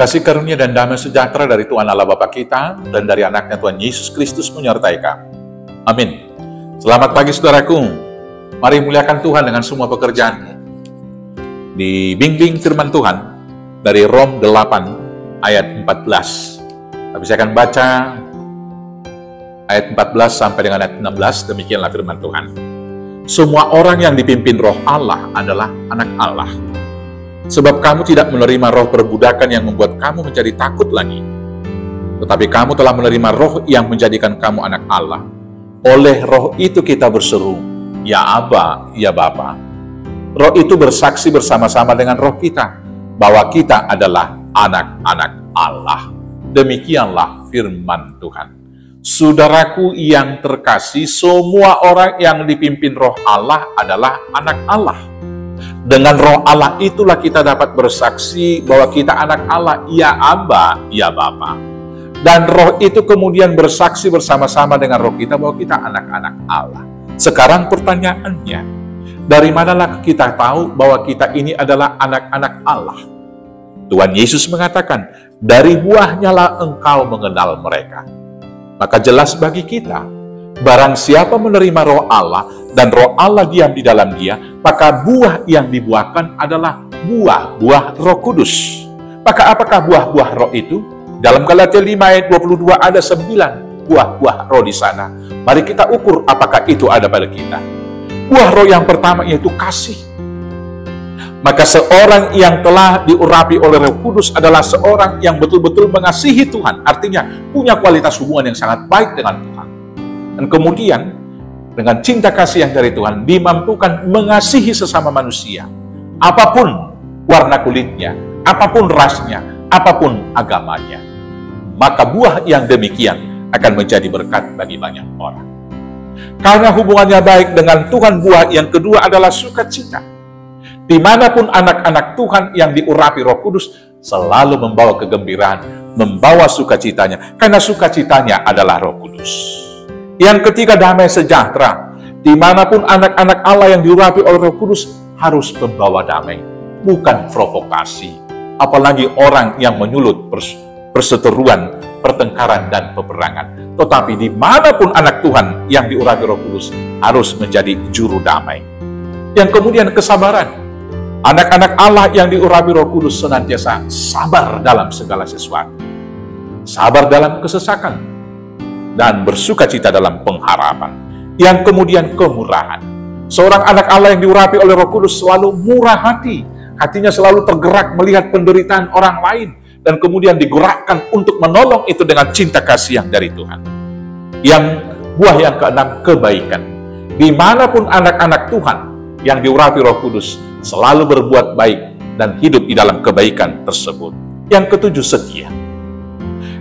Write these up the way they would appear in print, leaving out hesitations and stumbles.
Kasih karunia dan damai sejahtera dari Tuhan Allah Bapa kita dan dari anaknya Tuhan Yesus Kristus menyertai kamu. Amin. Selamat pagi saudaraku. Mari muliakan Tuhan dengan semua pekerjaanmu. Dibimbing firman Tuhan dari Rom 8 ayat 14. Tapi saya akan baca ayat 14 sampai dengan ayat 16. Demikianlah firman Tuhan. Semua orang yang dipimpin roh Allah adalah anak Allah. Sebab kamu tidak menerima roh perbudakan yang membuat kamu menjadi takut lagi. Tetapi kamu telah menerima roh yang menjadikan kamu anak Allah. Oleh roh itu kita berseru, Ya Aba, Ya Bapa. Roh itu bersaksi bersama-sama dengan roh kita, bahwa kita adalah anak-anak Allah. Demikianlah firman Tuhan. Saudaraku yang terkasih, semua orang yang dipimpin roh Allah adalah anak Allah. Dengan roh Allah itulah kita dapat bersaksi bahwa kita anak Allah, ya Aba, ya Bapa. Dan roh itu kemudian bersaksi bersama-sama dengan roh kita bahwa kita anak-anak Allah. Sekarang pertanyaannya, dari manalah kita tahu bahwa kita ini adalah anak-anak Allah? Tuhan Yesus mengatakan, dari buahnya lah engkau mengenal mereka. Maka jelas bagi kita, barang siapa menerima roh Allah dan roh Allah diam di dalam dia, maka buah yang dibuahkan adalah buah-buah Roh Kudus. Maka apakah buah-buah roh itu? Dalam Galatia 5 ayat 22 ada 9 buah-buah roh di sana. Mari kita ukur apakah itu ada pada kita. Buah roh yang pertama yaitu kasih. Maka seorang yang telah diurapi oleh Roh Kudus adalah seorang yang betul-betul mengasihi Tuhan. Artinya punya kualitas hubungan yang sangat baik dengan Tuhan. Dan kemudian dengan cinta kasih yang dari Tuhan dimampukan mengasihi sesama manusia. Apapun warna kulitnya, apapun rasnya, apapun agamanya. Maka buah yang demikian akan menjadi berkat bagi banyak orang. Karena hubungannya baik dengan Tuhan, buah yang kedua adalah sukacita. Dimanapun anak-anak Tuhan yang diurapi Roh Kudus selalu membawa kegembiraan, membawa sukacitanya. Karena sukacitanya adalah Roh Kudus. Yang ketiga, damai sejahtera. Dimanapun anak-anak Allah yang diurapi oleh Roh Kudus harus membawa damai, bukan provokasi. Apalagi orang yang menyulut perseteruan, pertengkaran, dan peperangan. Tetapi dimanapun anak Tuhan yang diurapi Roh Kudus harus menjadi juru damai. Yang kemudian kesabaran. Anak-anak Allah yang diurapi Roh Kudus senantiasa sabar dalam segala sesuatu. Sabar dalam kesesakan. Dan bersukacita dalam pengharapan. Yang kemudian kemurahan. Seorang anak Allah yang diurapi oleh Roh Kudus selalu murah hati. Hatinya selalu tergerak melihat penderitaan orang lain. Dan kemudian digerakkan untuk menolong itu dengan cinta kasih yang dari Tuhan. Yang buah yang keenam, kebaikan. Dimanapun anak-anak Tuhan yang diurapi Roh Kudus selalu berbuat baik dan hidup di dalam kebaikan tersebut. Yang ketujuh, setia.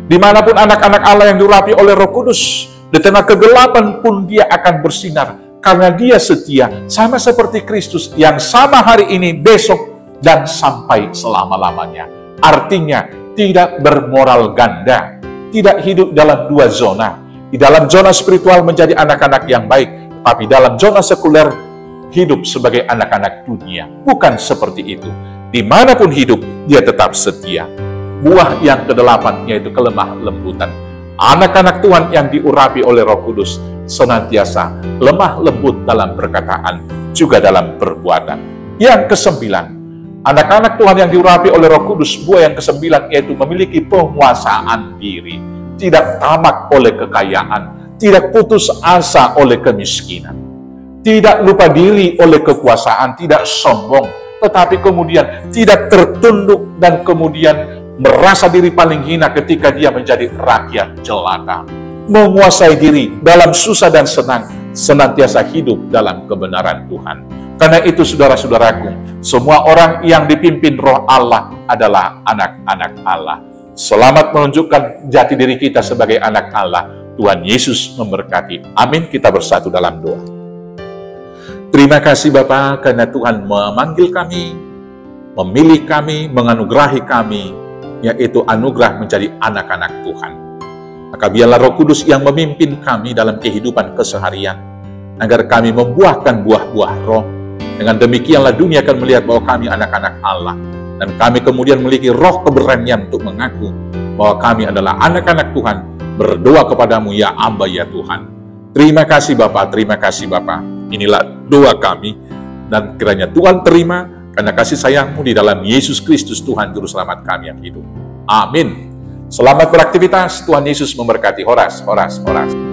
Dimanapun anak-anak Allah yang diurapi oleh Roh Kudus, di tengah kegelapan pun dia akan bersinar, karena dia setia, sama seperti Kristus yang sama hari ini, besok, dan sampai selama-lamanya. Artinya, tidak bermoral ganda, tidak hidup dalam dua zona. Di dalam zona spiritual menjadi anak-anak yang baik, tapi dalam zona sekuler, hidup sebagai anak-anak dunia. Bukan seperti itu. Dimanapun hidup, dia tetap setia. Buah yang kedelapan yaitu kelemah lembutan. Anak-anak Tuhan yang diurapi oleh Roh Kudus senantiasa lemah lembut dalam perkataan, juga dalam perbuatan. Yang kesembilan, anak-anak Tuhan yang diurapi oleh Roh Kudus, buah yang kesembilan yaitu memiliki penguasaan diri. Tidak tamak oleh kekayaan, tidak putus asa oleh kemiskinan. Tidak lupa diri oleh kekuasaan, tidak sombong, tetapi kemudian tidak tertunduk dan kemudian merasa diri paling hina ketika dia menjadi rakyat jelata. Menguasai diri dalam susah dan senang, senantiasa hidup dalam kebenaran Tuhan. Karena itu saudara-saudaraku, semua orang yang dipimpin roh Allah adalah anak-anak Allah. Selamat menunjukkan jati diri kita sebagai anak Allah. Tuhan Yesus memberkati. Amin. Kita bersatu dalam doa. Terima kasih Bapa, karena Tuhan memanggil kami, memilih kami, menganugerahi kami, yaitu anugerah menjadi anak-anak Tuhan. Maka biarlah Roh Kudus yang memimpin kami dalam kehidupan keseharian, agar kami membuahkan buah-buah roh. Dengan demikianlah dunia akan melihat bahwa kami anak-anak Allah, Dan kami kemudian memiliki roh keberanian untuk mengaku bahwa kami adalah anak-anak Tuhan, berdoa kepadamu, ya Amba, ya Tuhan. Terima kasih Bapa, terima kasih Bapa. Inilah doa kami, dan kiranya Tuhan terima karena kasih sayang-Mu di dalam Yesus Kristus Tuhan Juru Selamat kami yang hidup. Amin. Selamat beraktivitas, Tuhan Yesus memberkati. Horas, horas, horas.